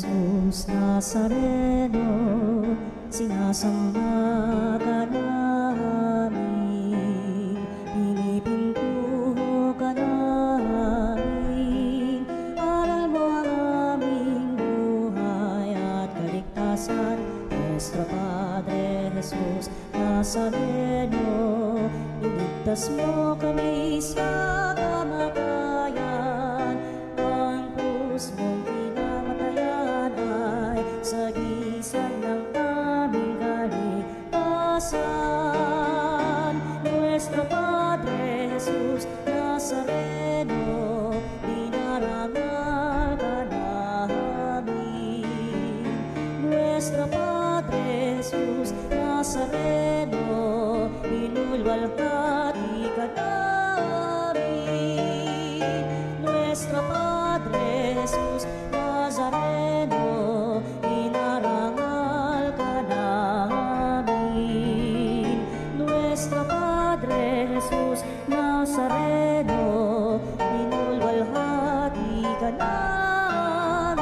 Jesus Nazareno, sinasamba ka namin, pinipintuho ka namin, aral mo ang aming buhay at kaligtasan. Nuestro Padre Jesus Nazareno, iligtas mo kami sa kamatayan, ang krus mong pinamatayan ay sagisag ng aming kaligtasan. Nuestro Padre Jesus Nazareno, dinarangal ka namin. Nuestro Padre Jesus Nazareno, inulwalhati ka namin. Nuestro Padre Jesus Nazareno, inarangal ka namin. Nuestro Padre Jesus Nazareno, inulwalhati ka namin.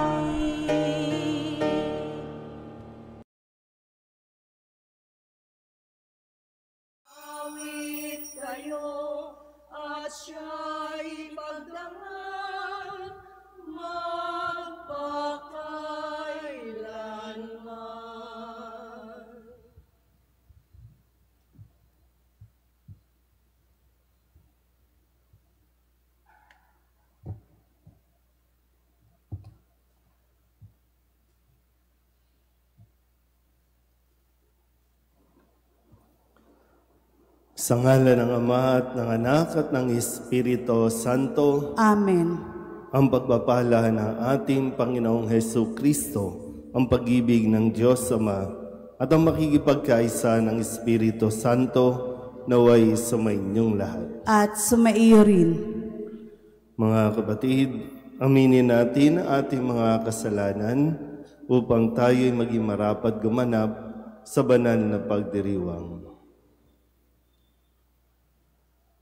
Awit kayo at siya'y magdangal magpakailanman. Sa ngalan ng Ama at ng Anak at ng Espiritu Santo. Amen. Ang pagpapala ng ating Panginoong Hesu Kristo, ang pag-ibig ng Diyos Ama, at ang makikipagkaisa ng Espiritu Santo naway sumainyong lahat. At sumaiyo rin. Mga kapatid, aminin natin ang ating mga kasalanan upang tayo'y maging marapat gumanap sa banal na pagdiriwang.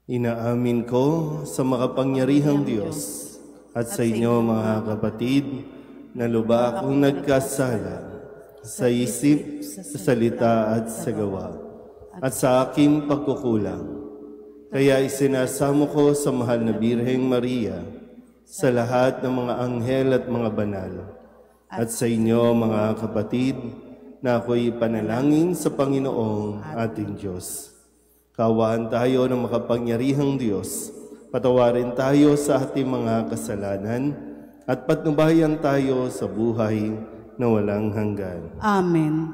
Inaamin ko sa makapangyarihang Diyos at sa inyo mga kapatid na lubha akong nagkasala sa isip, sa salita at sa gawa at sa aking pagkukulang. Kaya isinasamo ko sa mahal na Birheng Maria, sa lahat ng mga anghel at mga banal, at sa inyo mga kapatid na ako'y panalangin sa Panginoong ating Diyos. Kaawaan tayo ng makapangyarihang Diyos, patawarin tayo sa ating mga kasalanan, at patnubayan tayo sa buhay na walang hanggan. Amen.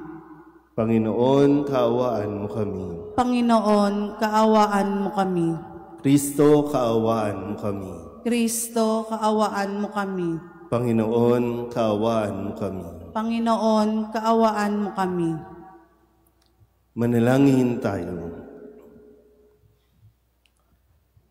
Panginoon, kaawaan mo kami. Panginoon, kaawaan mo kami. Kristo, kaawaan mo kami. Kristo, kaawaan mo kami. Panginoon, kaawaan mo kami. Panginoon, kaawaan mo kami. Manalangin tayo.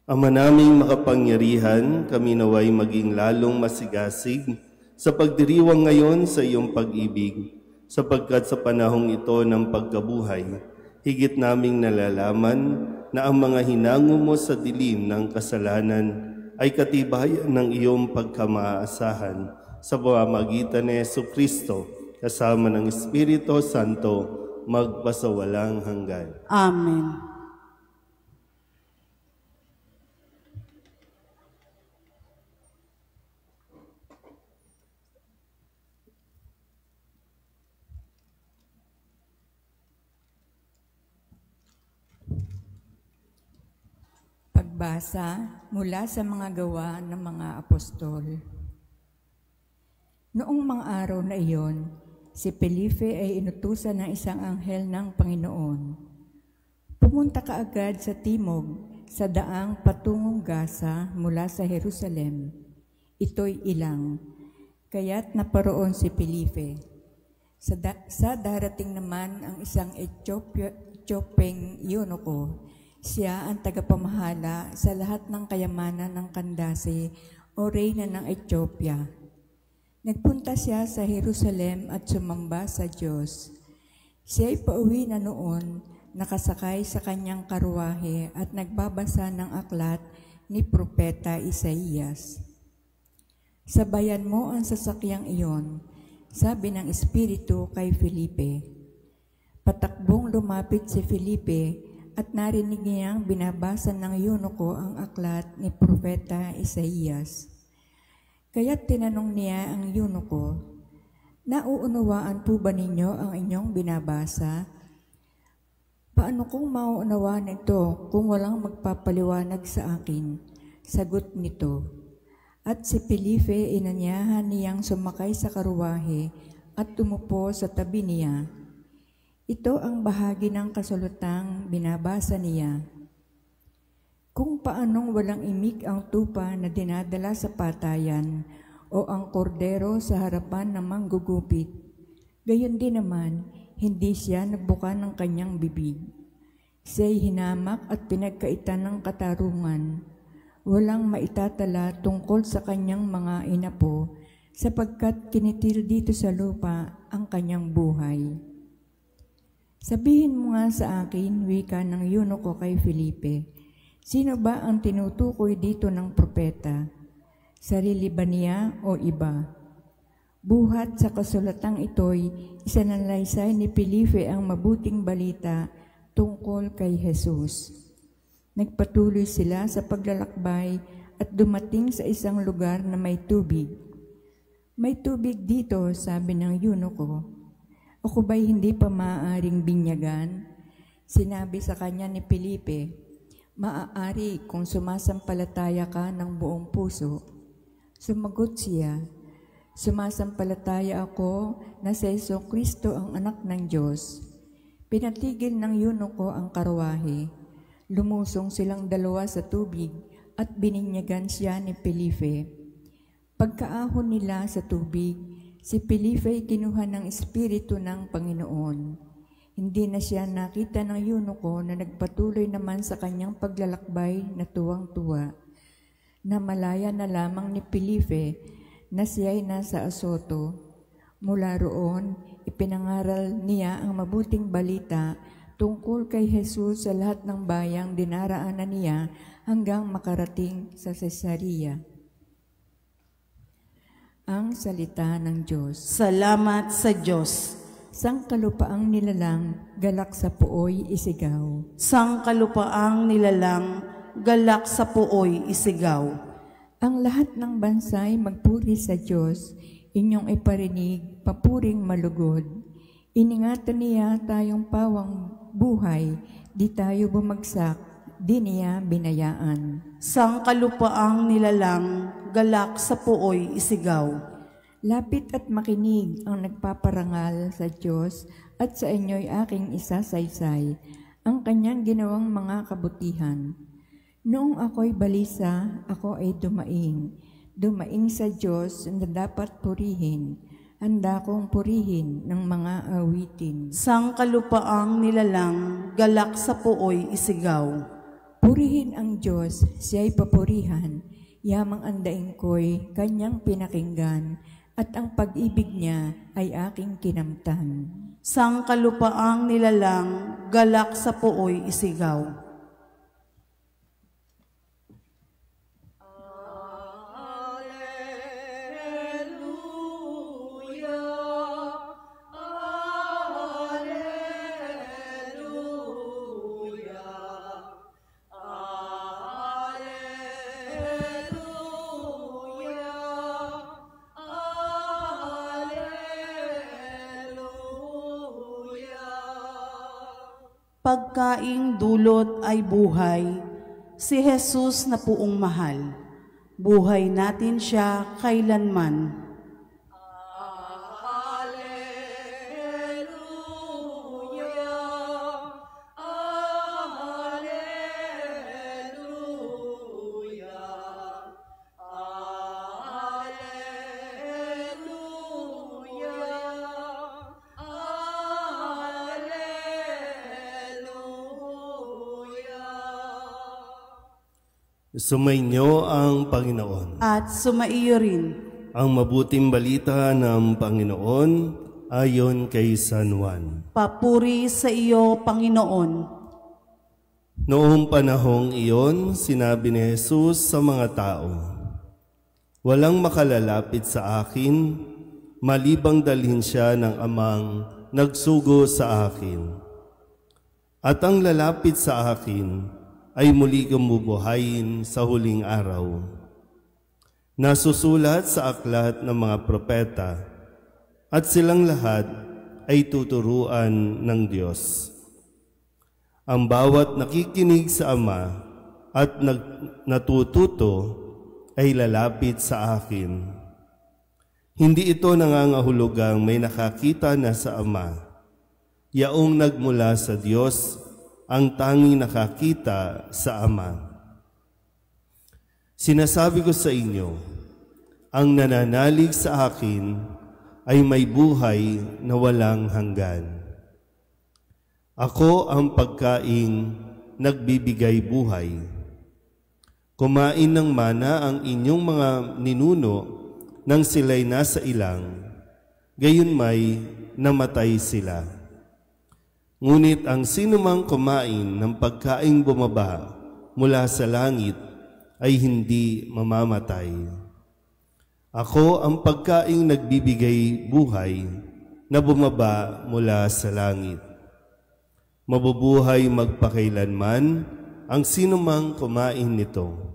Ama naming makapangyarihan, kami naway maging lalong masigasig sa pagdiriwang ngayon sa iyong pag-ibig, sapagkat sa panahong ito ng pagkabuhay, higit naming nalalaman na ang mga hinango mo sa dilim ng kasalanan ay katibayan ng iyong pagkamaasahan sa pamamagitan ni Jesucristo kasama ng Espiritu Santo magpasawalang hanggan. Amen. Pagbasa mula sa mga gawa ng mga apostol. Noong mga araw na iyon, si Felipe ay inutusan ng isang anghel ng Panginoon. Pumunta ka agad sa timog, sa daang patungong Gaza mula sa Jerusalem. Ito'y ilang, kaya't naparoon si Felipe. Sa darating naman ang isang Etiopeng eunuko. Siya ang tagapamahala sa lahat ng kayamanan ng Kandase o reyna ng Ethiopia. Nagpunta siya sa Jerusalem at sumamba sa Diyos. Siya ay pauwi na noon, nakasakay sa kanyang karwahe at nagbabasa ng aklat ni Propeta Isaías. Sabayan mo ang sasakyang iyon. Sabi ng Espiritu kay Felipe. Patakbong lumapit si Felipe at narinig niyang binabasa ng eunuko ang aklat ni Propeta Isaías. Kaya't tinanong niya ang eunuko, nauunawaan po ba ninyo ang inyong binabasa? Paano kong mauunawaan ito kung walang magpapaliwanag sa akin? Sagot nito. At si Felipe inanyahan niyang sumakay sa karuwahe at tumupo sa tabi niya. Ito ang bahagi ng kasulutang binabasa niya. Kung paanong walang imik ang tupa na dinadala sa patayan o ang kordero sa harapan ng manggugupit, gayon din naman, hindi siya nagbuka ng kanyang bibig. Siya'y hinamak at pinagkaitan ng katarungan. Walang maitatala tungkol sa kanyang mga inapo sapagkat kinitil dito sa lupa ang kanyang buhay. Sabihin mo nga sa akin, wika ng eunuko kay Felipe, sino ba ang tinutukoy dito ng propeta? Sarili ba niya o iba? Buhat sa kasulatang ito'y isanalaysay ni Felipe ang mabuting balita tungkol kay Jesus. Nagpatuloy sila sa paglalakbay at dumating sa isang lugar na may tubig. May tubig dito, sabi ng eunuko. Ako ba'y hindi pa maaaring binyagan? Sinabi sa kanya ni Felipe, maaari kung sumasampalataya ka ng buong puso. Sumagot siya, sumasampalataya ako na si Jesucristo ang anak ng Diyos. Pinatigil ng eunuko ang karwahe. Lumusong silang dalawa sa tubig at bininyagan siya ni Felipe. Pagkaahon nila sa tubig, si Felipe kinuha ng Espiritu ng Panginoon. Hindi na siya nakita ng eunuko na nagpatuloy naman sa kanyang paglalakbay na tuwang-tuwa. Namalaya na lamang ni Felipe na siya'y nasa Azoto. Mula roon, ipinangaral niya ang mabuting balita tungkol kay Jesus sa lahat ng bayang dinaraanan niya hanggang makarating sa Cesarea. Ang salita ng Diyos. Salamat sa Diyos. Sangkalupaang nilalang, galak sa puoy isigaw. Sangkalupaang nilalang, galak sa puoy isigaw. Ang lahat ng bansay magpuri sa Diyos, inyong iparinig, papuring malugod. Iningatan niya tayong pawang buhay, di tayo bumagsak, di niya binayaan. Sangkalupaang nilalang, galak sa puoy isigaw. Lapit at makinig ang nagpaparangal sa Diyos at sa inyo'y aking isasaysay, ang kanyang ginawang mga kabutihan. Noong ako'y balisa, ako ay dumaing sa Diyos na dapat purihin. Handa kong purihin ng mga awitin. Sangkalupaang nilalang, galak sa puoy isigaw. Purihin ang Diyos, siya'y papurihan. Yamang andaing ko'y kanyang pinakinggan, at ang pag-ibig niya ay aking kinamtan. Sangkalupaang nilalang, galak sa puoy isigaw. Pagkaing dulot ay buhay, si Jesus na puong mahal. Buhay natin siya kailanman. Sumainyo ang Panginoon. At sumaiyo rin. Ang mabuting balita ng Panginoon ayon kay San Juan. Papuri sa iyo, Panginoon. Noong panahong iyon, sinabi ni Jesus sa mga tao, walang makalalapit sa akin malibang dalhin siya ng amang nagsugo sa akin. At ang lalapit sa akin ay muli kong bubuhayin sa huling araw. Nasusulat sa aklat ng mga propeta, at silang lahat ay tuturuan ng Diyos. Ang bawat nakikinig sa Ama at natututo ay lalapit sa akin. Hindi ito nangangahulugang may nakakita na sa Ama. Yaong nagmula sa Diyos ang tanging nakakita sa Ama. Sinasabi ko sa inyo, ang nananalig sa akin ay may buhay na walang hanggan. Ako ang pagkaing nagbibigay buhay. Kumain ng mana ang inyong mga ninuno nang sila'y nasa ilang, gayon may namatay sila. Ngunit ang sinumang kumain ng pagkaing bumaba mula sa langit ay hindi mamamatay. Ako ang pagkaing nagbibigay buhay na bumaba mula sa langit. Mabubuhay magpakailanman ang sinumang kumain nito.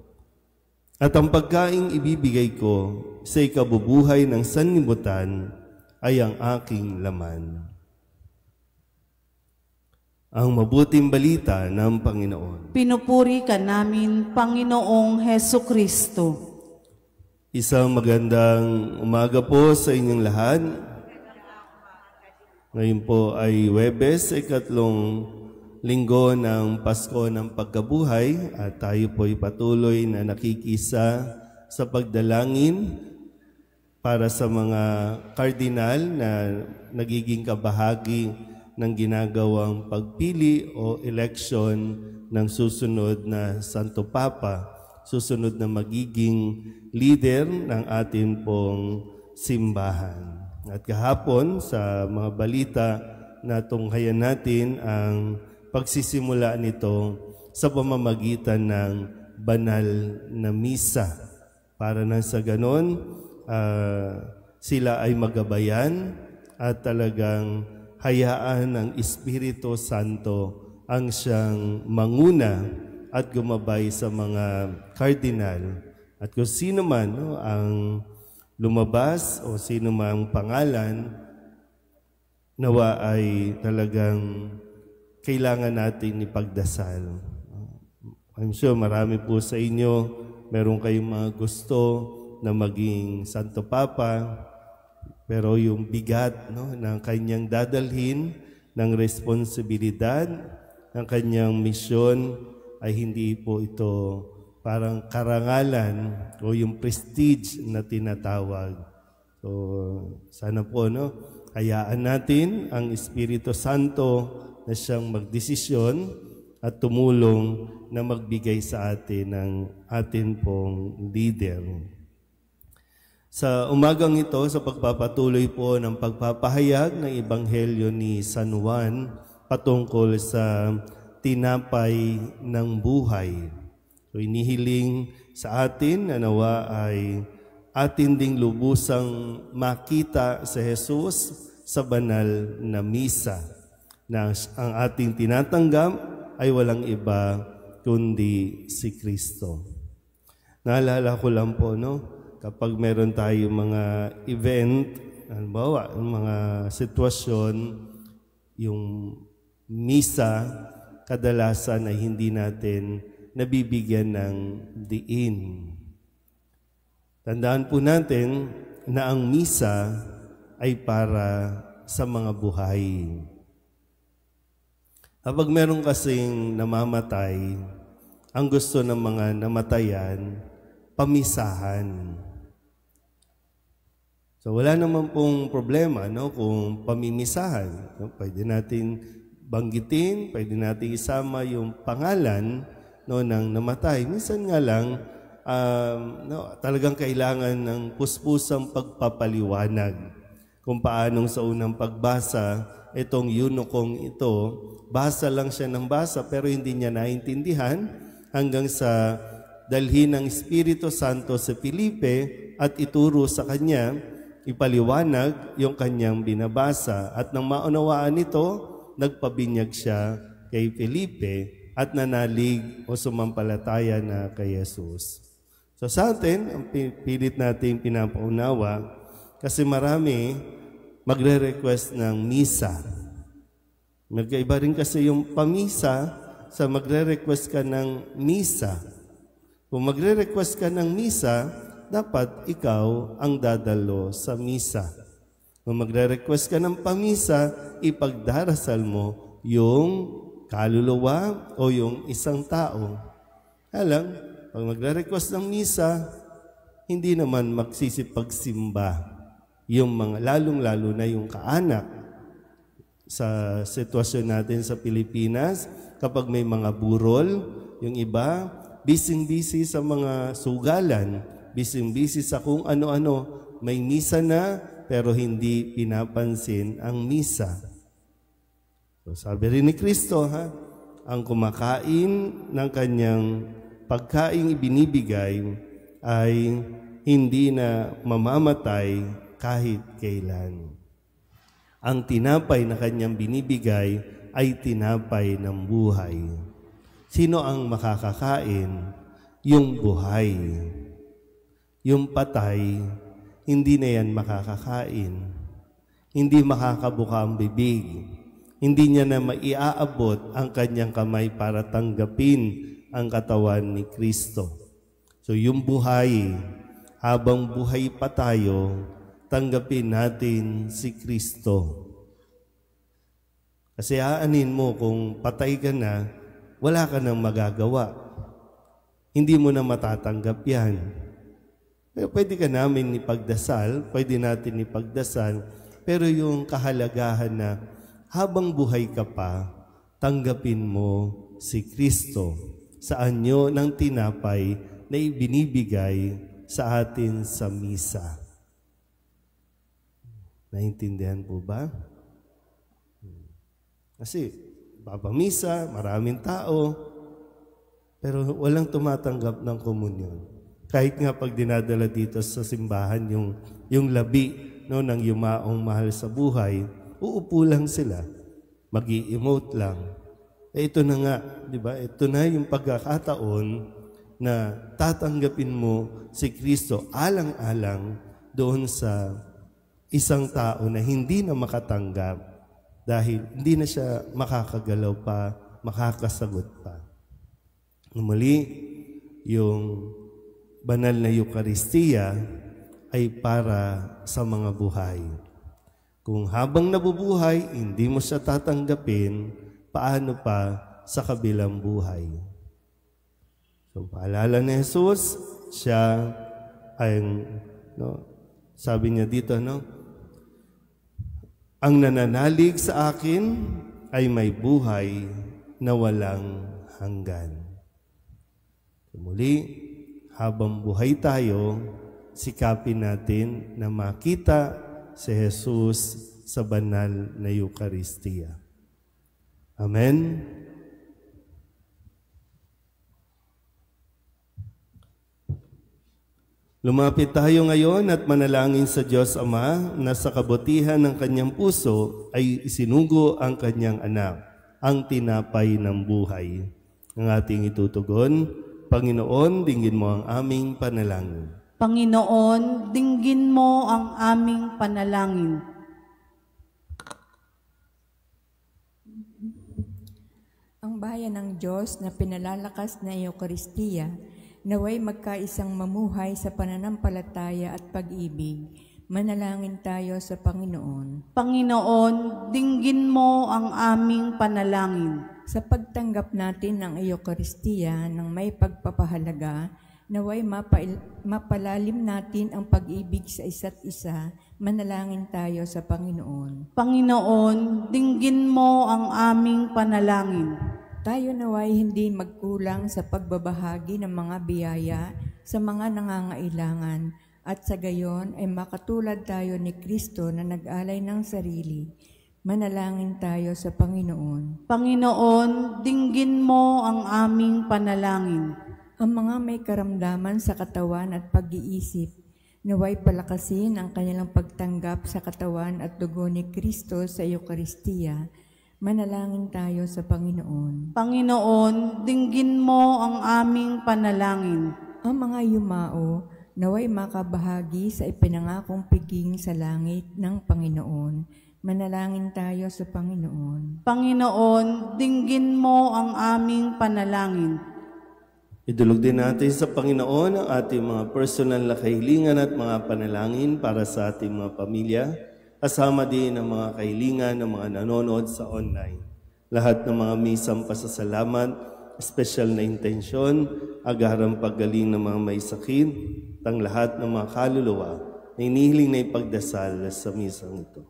At ang pagkaing ibibigay ko sa ikabubuhay ng sanlibutan ay ang aking laman. Ang mabuting balita ng Panginoon. Pinupuri ka namin, Panginoong Hesukristo. Isang magandang umaga po sa inyong lahat. Ngayon po ay Huwebes, ikatlong linggo ng Pasko ng Pagkabuhay, at tayo po ay patuloy na nakikisa sa pagdalangin para sa mga kardinal na nagiging kabahagi ng ginagawang pagpili o election ng susunod na Santo Papa, susunod na magiging leader ng ating pong simbahan. At kahapon sa mga balita na tunghayan natin ang pagsisimula nito sa pamamagitan ng banal na misa. Para nang sa ganon, sila ay magabayan at talagang hayaan ng Espiritu Santo ang siyang manguna at gumabay sa mga kardinal. At kung sino man ang lumabas o sino mang pangalan, nawa ay talagang kailangan natin ipagdasal. I'm sure marami po sa inyo, meron kayong mga gusto na maging Santo Papa, pero yung bigat ng kanyang dadalhin, ng responsibilidad, ng kanyang misyon ay hindi po ito parang karangalan o yung prestige na tinatawag. So, sana po, hayaan natin ang Espiritu Santo na siyang magdesisyon at tumulong na magbigay sa atin ng atin pong leader. Sa umagang ito, sa pagpapatuloy po ng pagpapahayag ng Ebanghelyo ni San Juan patungkol sa tinapay ng buhay. So inihiling sa atin na nawa ay atin ding lubusang makita sa Jesus sa banal na misa, na ang ating tinatanggap ay walang iba kundi si Kristo. Naalala ko lang po, kapag meron tayong mga event, halimbawa, mga sitwasyon, yung misa, kadalasan ay hindi natin nabibigyan ng diin. Tandaan po natin na ang misa ay para sa mga buhay. Kapag meron kasing namamatay, ang gusto ng mga namatayan, pamisahan. So wala naman pong problema kung pamimisahan. Pwede natin banggitin, pwede natin isama yung pangalan ng namatay. Minsan nga lang, talagang kailangan ng puspusang pagpapaliwanag kung paanong sa unang pagbasa, itong yunokong ito, basa lang siya ng basa pero hindi niya naintindihan hanggang sa dalhin ng Espiritu Santo sa Felipe at ituro sa kanya ipaliwanag yung kanyang binabasa. At nang maunawaan nito, nagpabinyag siya kay Felipe at nanalig o sumampalataya na kay Jesus. So sa atin, ang pilit natin pinapaunawa kasi marami magre-request ng misa. Magkaiba rin kasi yung pamisa sa magre-request ka ng misa. Kung magre-request ka ng misa, dapat ikaw ang dadalo sa misa. Kung magre-request ka ng pamisa, ipagdarasal mo yung kaluluwa o yung isang tao. Alam, pag magre-request ng misa, hindi naman magsisipagsimba yung mga lalong-lalo na yung kaanak. Sa sitwasyon natin sa Pilipinas, kapag may mga burol, yung iba, busy-busy sa mga sugalan, busy-busy sa kung ano-ano, may misa na pero hindi pinapansin ang misa. So, sabi rin ni Kristo, ang kumakain ng kanyang pagkaing ibinibigay ay hindi na mamamatay kahit kailan. Ang tinapay na kanyang binibigay ay tinapay ng buhay. Sino ang makakakain? Yung buhay. Yung patay, hindi na yan makakakain. Hindi makakabuka ang bibig. Hindi niya na maiaabot ang kanyang kamay para tanggapin ang katawan ni Kristo. So yung buhay, habang buhay pa tayo, tanggapin natin si Kristo. Kasi aanin mo kung patay ka na, wala ka nang magagawa. Hindi mo na matatanggap yan. Pero pwede ka namin ipagdasal, pwede natin ipagdasal, pero yung kahalagahan na habang buhay ka pa, tanggapin mo si Kristo sa anyo ng tinapay na ibinibigay sa atin sa misa. Naintindihan po ba? Kasi, papamisa, maraming tao, pero walang tumatanggap ng komunyon. Kahit nga pag dinadala dito sa simbahan yung labi ng yumaong mahal sa buhay, uupo lang sila, mag-i-emote lang. Ito na nga, di ba? Ito na yung pagkakataon na tatanggapin mo si Kristo alang-alang doon sa isang tao na hindi na makatanggap dahil hindi na siya makakagalaw pa, makakasagot pa. Muli, yung banal na Eucharistia ay para sa mga buhay. Kung habang nabubuhay, hindi mo siya tatanggapin, paano pa sa kabilang buhay? So, paalala ni Jesus, siya ay, sabi niya dito, ang nananalig sa akin ay may buhay na walang hanggan. So, muli, habang buhay tayo, sikapin natin na makita si Jesus sa banal na Eucharistia. Amen? Lumapit tayo ngayon at manalangin sa Diyos Ama na sa kabutihan ng kanyang puso ay isinugo ang kanyang anak, ang tinapay ng buhay. Ang ating itutugon, Panginoon, dinggin mo ang aming panalangin. Panginoon, dinggin mo ang aming panalangin. Ang bayan ng Diyos na pinalalakas na Eucharistia, naway magkaisang mamuhay sa pananampalataya at pag-ibig. Manalangin tayo sa Panginoon. Panginoon, dinggin mo ang aming panalangin. Sa pagtanggap natin ng Eucharistia ng may pagpapahalaga, naway mapalalim natin ang pag-ibig sa isa't isa, manalangin tayo sa Panginoon. Panginoon, dinggin mo ang aming panalangin. Tayo naway hindi magkulang sa pagbabahagi ng mga biyaya sa mga nangangailangan at sa gayon ay makatulad tayo ni Kristo na nag-alay ng sarili. Manalangin tayo sa Panginoon. Panginoon, dinggin mo ang aming panalangin. Ang mga may karamdaman sa katawan at pag-iisip, Naway palakasin ang kanilang pagtanggap sa katawan at dugo ni Kristo sa Eukaristiya. Manalangin tayo sa Panginoon. Panginoon, dinggin mo ang aming panalangin. Ang mga yumao, naway makabahagi sa ipinangakong piging sa langit ng Panginoon. Manalangin tayo sa Panginoon. Panginoon, dinggin mo ang aming panalangin. Idulog din natin sa Panginoon ang ating mga personal na kahilingan at mga panalangin para sa ating mga pamilya, kasama din ang mga kahilingan ng mga nanonood sa online. Lahat ng mga misang pasasalamat, espesyal na intensyon, agarang paggaling ng mga may sakit, ang lahat ng mga kaluluwa na inihiling na ipagdasal sa misang ito.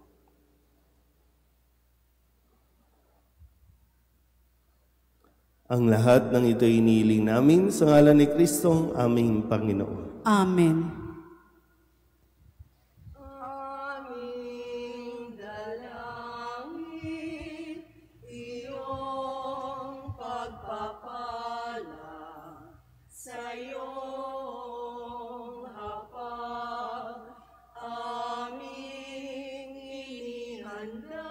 Ang lahat ng ito inihiling namin sa ngalan ni Kristong aming Panginoon. Amen. Aming dalangin, iyong pagpapala sa iyong hapag, aming inihanda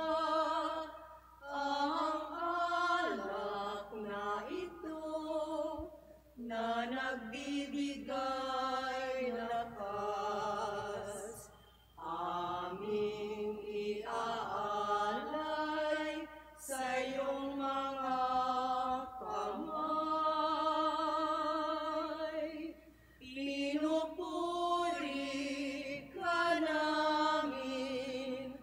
ang alak na ito na nagbibigay lakas, aming iaalay sa iyong mga kamay. Pinupuri ka namin,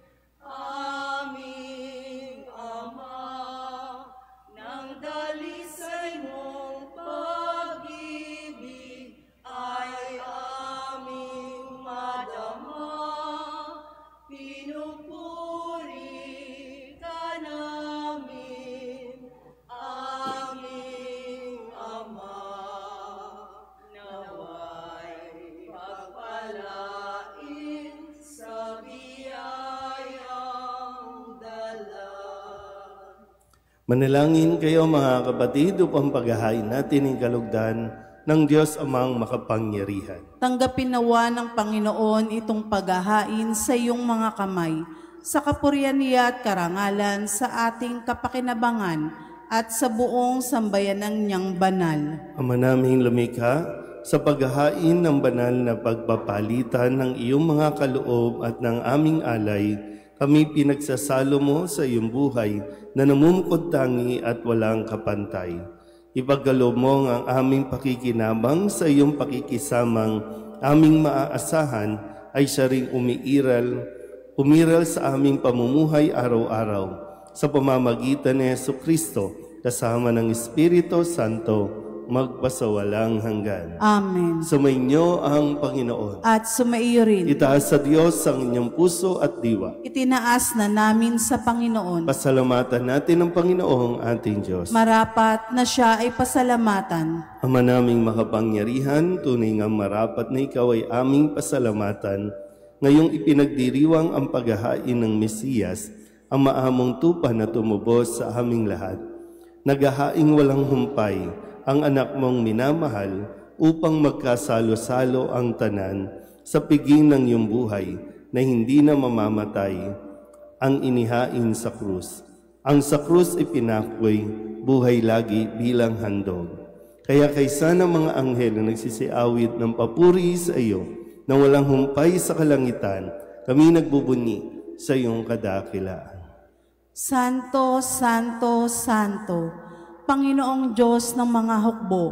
aming Ama, nang dalisay mong pag-ibig ay aming madama. Pinupuri ka namin, aming Ama, naway pagpalain sa biyayang dala. Manalangin kayo mga kapatid upang paghahain natin ang kalugdan ng Diyos Amang makapangyarihan. Tanggapin nawa ng Panginoon itong paghahain sa iyong mga kamay, sa kapurihan niya at karangalan sa ating kapakinabangan at sa buong sambayanang niyang banal. Ama naming lumikha, sa paghahain ng banal na pagpapalitan ng iyong mga kaloob at ng aming alay, kami pinagsasalo mo sa iyong buhay na namumukod tangi at walang kapantay. Ipagkaloob mo ang aming pakikinabang sa iyong pakikisamang aming maaasahan ay siya ring umiral sa aming pamumuhay araw-araw sa pamamagitan ni Jesucristo kasama ng Espiritu Santo magpasawalang hanggan. Amen. Sumainyo ang Panginoon. At sumaiyo rin. Itaas sa Diyos ang inyong puso at diwa. Itinaas na namin sa Panginoon. Pasalamatan natin ang Panginoong ating Diyos. Marapat na siya ay pasalamatan. Ama naming makapangyarihan, tunay nga marapat na ikaw ay aming pasalamatan. Ngayong ipinagdiriwang ang paghahain ng Mesiyas, ang maamong tupa na tumubos sa aming lahat. Naghahaing walang humpay, ang anak mong minamahal upang magkasalo-salo ang tanan sa piging ng iyong buhay na hindi na mamamatay ang inihain sa krus. Ang sa krus ipinakoy buhay lagi bilang handog. Kaya kaysa ng mga anghel na nagsisiawit ng papuri sa iyo na walang humpay sa kalangitan, kami nagbubunyi sa iyong kadakilaan. Santo, Santo, Santo, Panginoong Diyos ng mga hukbo,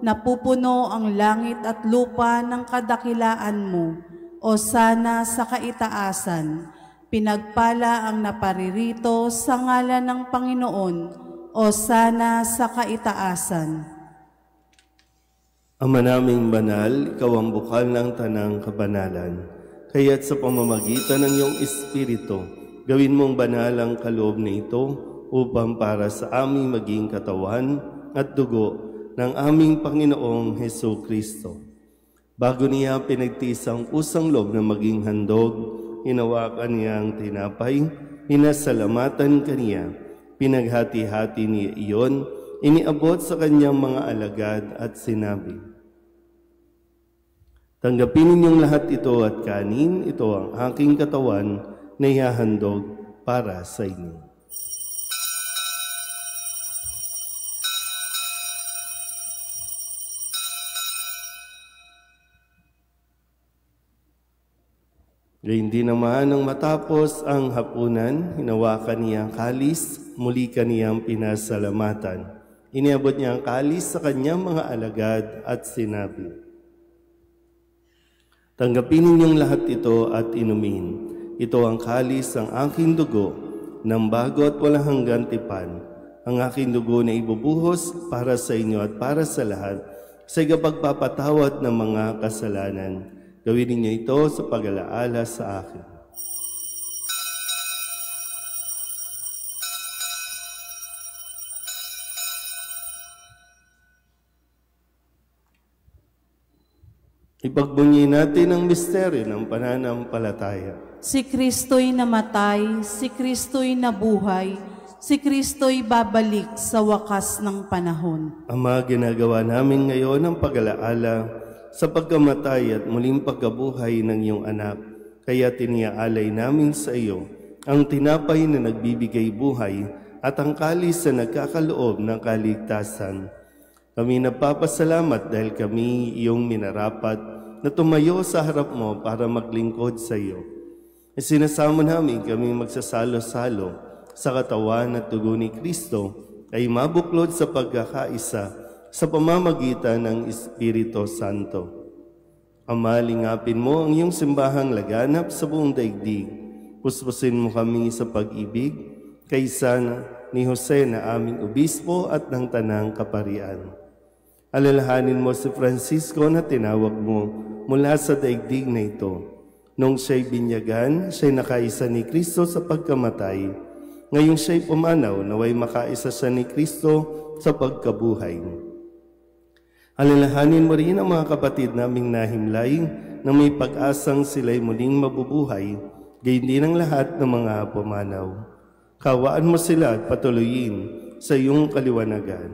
napupuno ang langit at lupa ng kadakilaan mo, o sana sa kaitaasan. Pinagpala ang naparirito sa ngalan ng Panginoon, o sana sa kaitaasan. Ama naming banal, ikaw ang bukal ng tanang kabanalan. Kaya't sa pamamagitan ng iyong Espiritu, gawin mong banal ang kaloob na ito, upang para sa aming maging katawan at dugo ng aming Panginoong Hesus Kristo. Bago niya pinagtiis ang pusang loob na maging handog, hinawakan niya ang tinapay, pinasalamatan kaniya, pinaghati-hati niya iyon, iniabot sa kanyang mga alagad at sinabi, Tanggapin ninyong lahat ito at kanin, ito ang aking katawan na ihahandog para sa inyo. Gayun din naman nang matapos ang hapunan, hinawakan niya ang kalis, muli kaniyang pinasalamatan. Iniabot niya ang kalis sa kanyang mga alagad at sinabi, tanggapin ninyong lahat ito at inumin. Ito ang kalis ng aking dugo, ng bago at walang hanggang tipan. Ang aking dugo na ibubuhos para sa inyo at para sa lahat, sa ikapagpapatawad ng mga kasalanan. Gawin ninyo ito sa pag-alaala sa akin. Ipagbunyi natin ang misteryo ng pananampalataya. Si Kristo'y namatay, si Kristo'y nabuhay, si Kristo'y babalik sa wakas ng panahon. Ama, ginagawa namin ngayon ang pag-alaala sa pagkamatay at muling pagkabuhay ng iyong anak. Kaya tiniaalay namin sa iyo ang tinapay na nagbibigay buhay at ang kalis na nagkakaloob ng kaligtasan. Kami nagpapasalamat dahil kami iyong minarapat na tumayo sa harap mo para maglingkod sa iyo. Isinasamo namin kami magsasalo-salo sa katawan at dugo ni Kristo ay mabuklod sa pagkakaisa sa pamamagitan ng Espiritu Santo. Ama, lingapin mo ang iyong simbahang laganap sa buong daigdig. Puspusin mo kami sa pag-ibig, kaysa ni Jose na aming obispo at ng tanang kaparian. Alalahanin mo si Francisco na tinawag mo mula sa daigdig na ito. Nung siya'y binyagan, siya'y nakaisa ni Kristo sa pagkamatay. Ngayong siya'y pumanaw, naway makaisa siya ni Kristo sa pagkabuhay. Alalahanin mo rin ang mga kapatid naming nahimlay na may pag-asang sila'y muling mabubuhay, gayon din ang lahat ng mga pumanaw. Kawaan mo sila at patuloyin sa iyong kaliwanagan.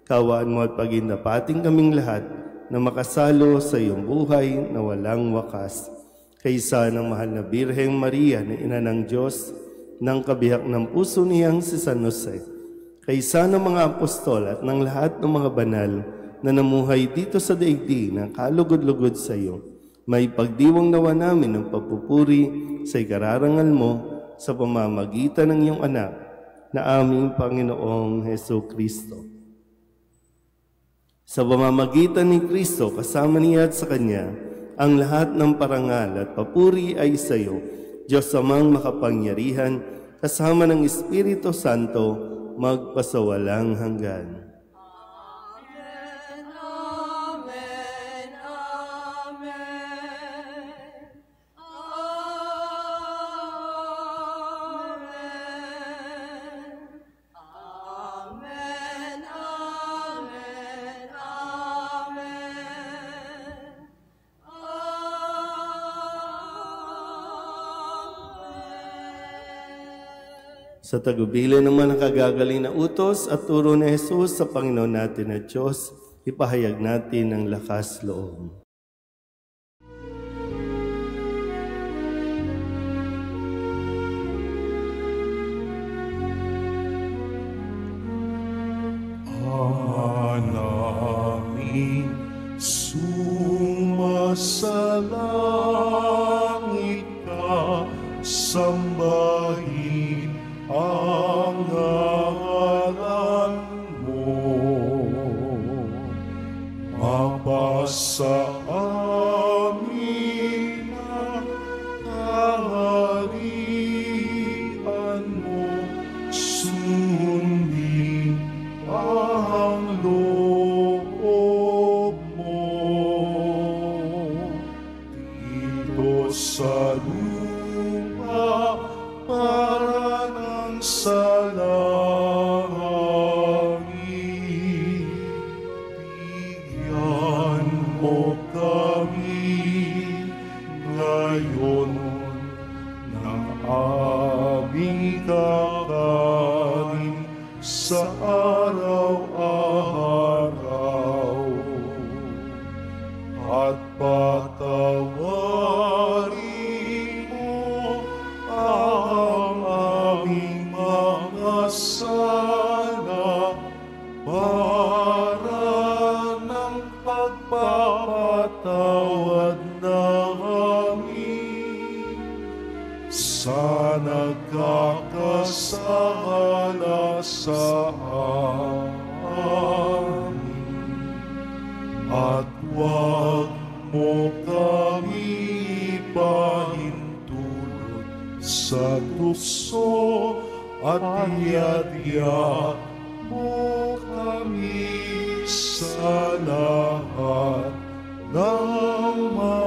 Kawaan mo at pagindapating kaming lahat na makasalo sa iyong buhay na walang wakas. Kaysa ng mahal na Birheng Maria na ina ng Diyos, ng kabiyak ng puso niyang si San Jose, kaysa ng mga apostol at ng lahat ng mga banal na namuhay dito sa daigdig na kalugod-lugod sa iyo, may pagdiwang nawa namin ng papupuri sa ikararangal mo sa pamamagitan ng iyong anak na aming Panginoong Jesucristo. Sa pamamagitan ni Kristo, kasama niya at sa Kanya, ang lahat ng parangal at papuri ay sa iyo, Diyos amang makapangyarihan, kasama ng Espiritu Santo, magpasawalang hanggan. Sa tagubilin naman ang kagagaling na utos at turo ni Jesus sa Panginoon natin at Diyos, ipahayag natin ang lakas loob. Namin sumasalangit ka, sambahin ang ngalan mo. Mapasa amin ang kaharian mo, sundin ang loob mo. Dito sa lupa para ng sa langit, bigyan mo kami ngayon ng aming kakanin sa araw-araw, at patawarin magkakasala sa amin. At huwag mo kami ipahintulot sa tukso at iadya mo kami sa lahat ng masama.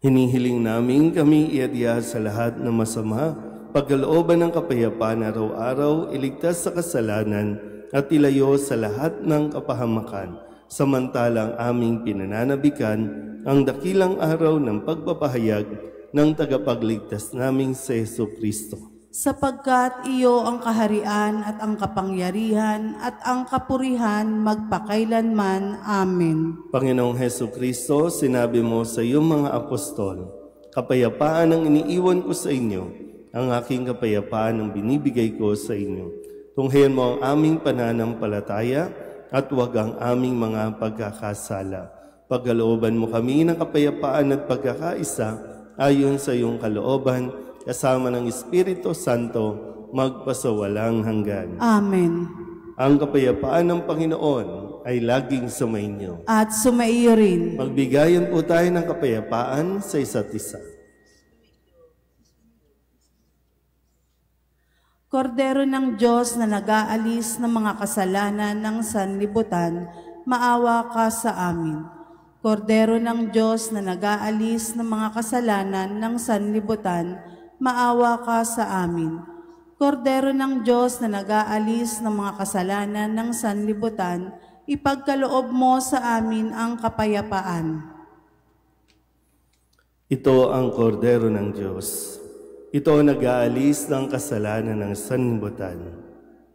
Hinihiling namin kami iadya sa lahat ng masama, pagkalooban ng kapayapaan araw-araw, iligtas sa kasalanan at ilayo sa lahat ng kapahamakan, samantalang aming pinananabikan ang dakilang araw ng pagpapahayag ng tagapagligtas naming si Jesucristo. Sapagkat iyo ang kaharian at ang kapangyarihan at ang kapurihan magpakailanman. Amen. Panginoong Jesucristo, sinabi mo sa iyong mga apostol, kapayapaan ang iniiwan ko sa inyo, ang aking kapayapaan ang binibigay ko sa inyo. Tunghayan mo ang aming pananampalataya at huwag ang aming mga pagkakasala. Pagkalooban mo kami ng kapayapaan at pagkakaisa ayon sa iyong kalooban, kasama ng Espiritu Santo, magpasawalang hanggan. Amen. Ang kapayapaan ng Panginoon ay laging sumainyo. At sumaiyo rin. Magbigayan po tayo ng kapayapaan sa isa't isa. Kordero ng Diyos na nag-aalis ng mga kasalanan ng sanlibutan, maawa ka sa amin. Kordero ng Diyos na nag-aalis ng mga kasalanan ng sanlibutan, maawa ka sa amin. Kordero ng Diyos na nag-aalis ng mga kasalanan ng sanlibutan, ipagkaloob mo sa amin ang kapayapaan. Ito ang kordero ng Diyos. Ito ang nag-aalis ng kasalanan ng sanlibutan.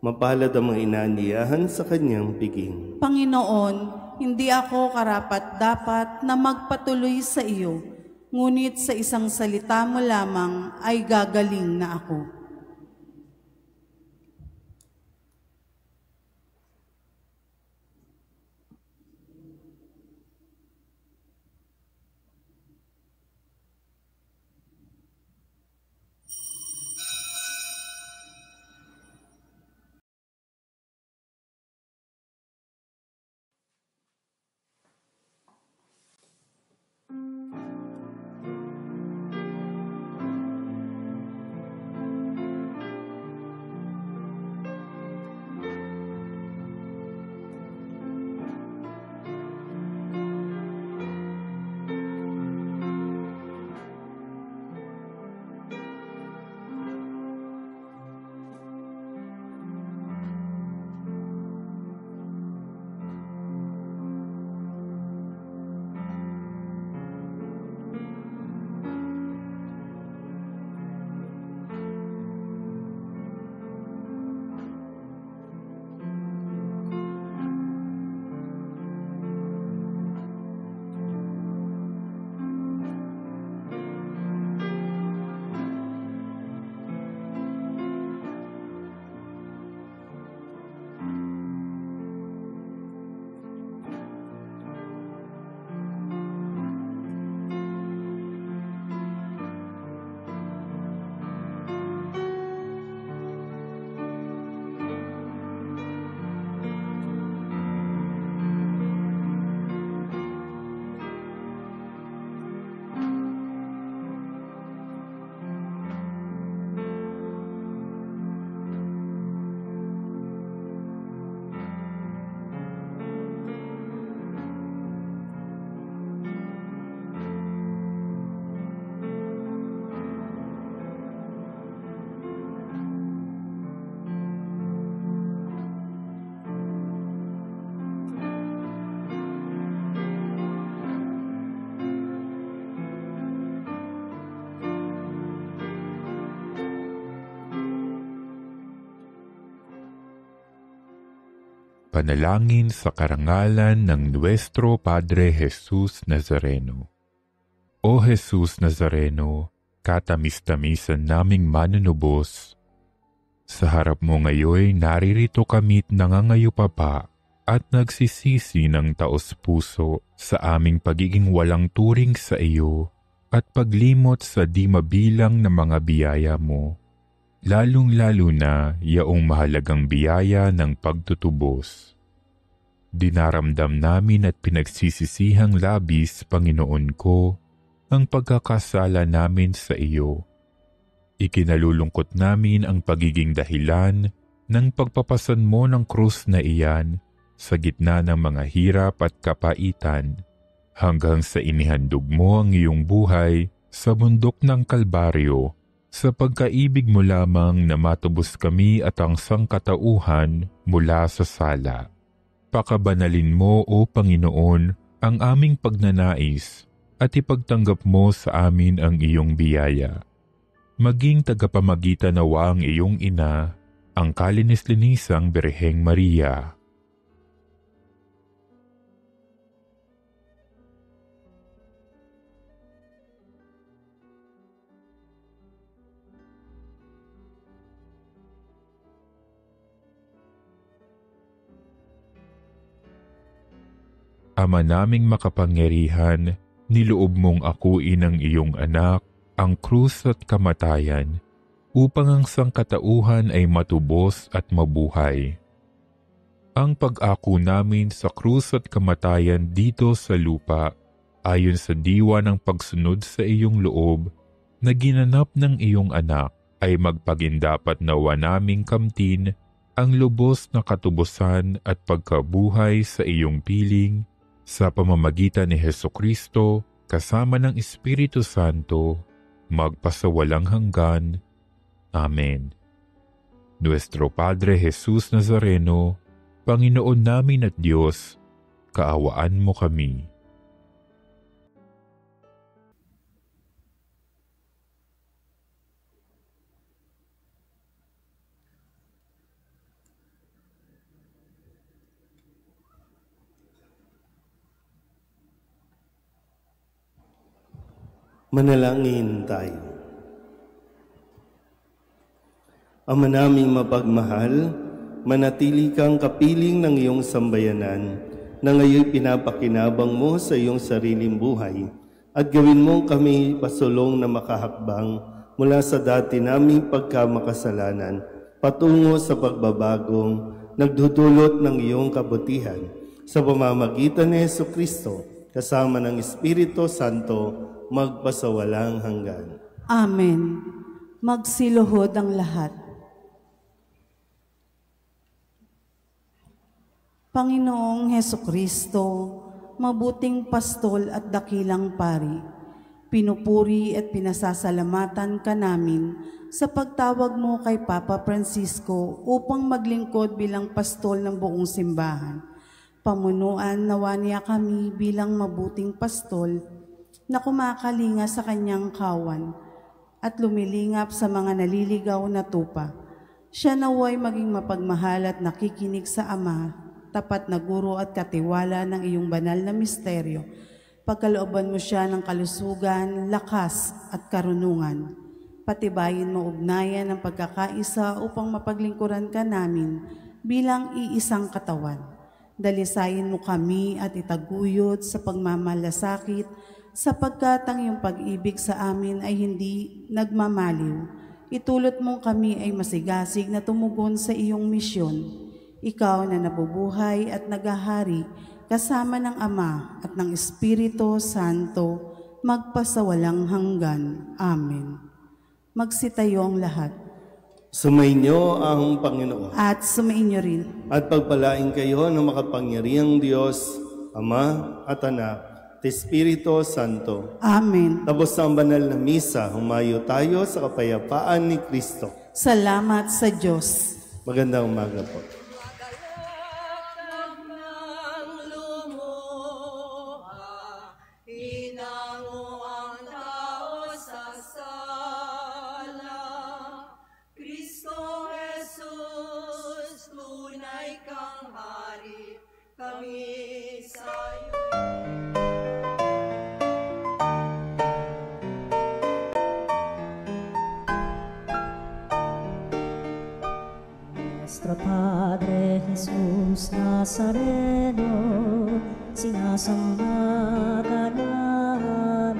Mapalad ang mga inaanyayahan sa kanyang piging. Panginoon, hindi ako karapat-dapat na magpatuloy sa iyo, ngunit sa isang salita mo lamang ay gagaling na ako. Panalangin sa karangalan ng Nuestro Padre Jesus Nazareno. O Jesus Nazareno, katamis-tamisan naming manunubos, sa harap mo ngayon naririto kami't nangangayupapa at nagsisisi ng taos-puso sa aming pagiging walang turing sa iyo at paglimot sa di mabilang na mga biyaya mo, lalong-lalo na yaong mahalagang biyaya ng pagtutubos. Dinaramdam namin at pinagsisisihang labis, Panginoon ko, ang pagkakasala namin sa iyo. Ikinalulungkot namin ang pagiging dahilan ng pagpapasan mo ng krus na iyan sa gitna ng mga hirap at kapaitan, hanggang sa inihandog mo ang iyong buhay sa bundok ng Kalbaryo, sa pagkaibig mo lamang na matubos kami at ang sangkatauhan mula sa sala. Pakabanalin mo, O Panginoon, ang aming pagnanais at ipagtanggap mo sa amin ang iyong biyaya. Maging tagapamagitan nawa ang iyong ina, ang kalinis-linisang Birheng Maria. Ama naming makapangyarihan, niloob mong akuin ang iyong anak, ang krus at kamatayan, upang ang sangkatauhan ay matubos at mabuhay. Ang pag-ako namin sa krus at kamatayan dito sa lupa, ayon sa diwa ng pagsunod sa iyong loob, na ginanap ng iyong anak, ay magpagindapat nawa naming kamtin ang lubos na katubusan at pagkabuhay sa iyong piling, sa pamamagitan ni Hesukristo, kasama ng Espiritu Santo, magpasawalang hanggan. Amen. Nuestro Padre Jesus Nazareno, Panginoon namin at Diyos, kaawaan mo kami. Manalangin tayo. Ama naming mapagmahal, manatili kang kapiling ng iyong sambayanan na ngayon pinapakinabang mo sa iyong sariling buhay at gawin mo kami pasulong na makahakbang mula sa dati naming pagkamakasalanan patungo sa pagbabagong nagdudulot ng iyong kabutihan sa pamamagitan ni Hesukristo kasama ng Espiritu Santo magpasawalang hanggan. Amen. Magsiluhod ang lahat. Panginoong Hesukristo, mabuting pastol at dakilang pari, pinupuri at pinasasalamatan ka namin sa pagtawag mo kay Papa Francisco upang maglingkod bilang pastol ng buong simbahan. Pamunuan nawa niya kami bilang mabuting pastol na kumakalinga sa kanyang kawan at lumilingap sa mga naliligaw na tupa. Siya naway maging mapagmahal at nakikinig sa Ama, tapat na guro at katiwala ng iyong banal na misteryo. Pagkalooban mo siya ng kalusugan, lakas at karunungan. Patibayin mo ugnayan ng pagkakaisa upang mapaglingkuran ka namin bilang iisang katawan. Dalisayin mo kami at itaguyod sa pagmamalasakit sapagkat ang iyong pag-ibig sa amin ay hindi nagmamaliw. Itulot mong kami ay masigasig na tumugon sa iyong misyon. Ikaw na nabubuhay at nagahari kasama ng Ama at ng Espiritu Santo, magpasawalang hanggan. Amen. Magsitayo ang lahat. Sumainyo ang Panginoon. At sumainyo rin. At pagpalain kayo ng makapangyarihang Diyos, Ama at Anak, at Espiritu Santo. Amen. Tapos ang banal na misa, humayo tayo sa kapayapaan ni Kristo. Salamat sa Diyos. Magandang umaga po. Nuestro Padre Jesús Nazareno, Nazareno, sinasamba ka namin,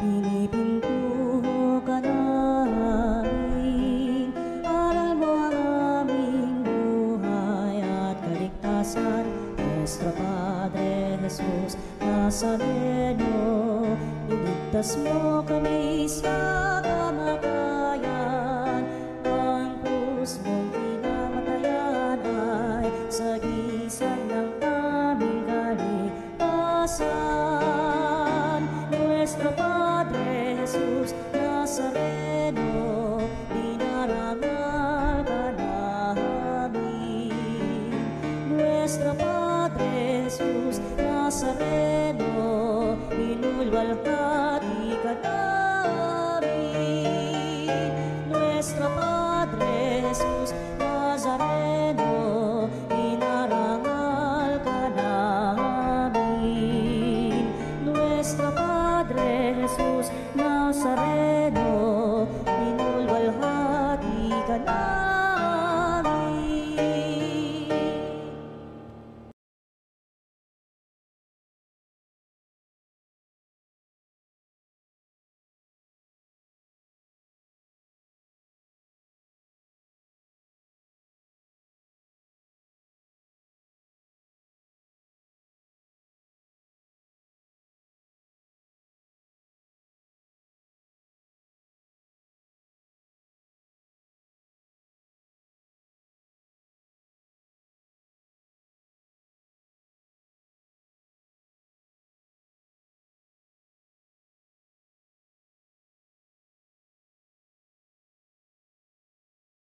pinipintuho ka namin, aral mo ang aming buhay at kaligtasan. Nuestro Padre Jesus Nazareno, iligtas mo kami sa kamatayan, ang krus mong pinamatayan ay sagisag ng aming kaligtasan. Nuestro Padre Jesus Nazareno, dinarangal ka namin. Nuestro Padre Jesus Nazareno, inulwalhati ka namin. Nuestro Padre Jesus Nazareno, inarangal ka namin. Nuestro Padre Jesus Nazareno, inulwalhati ka namin.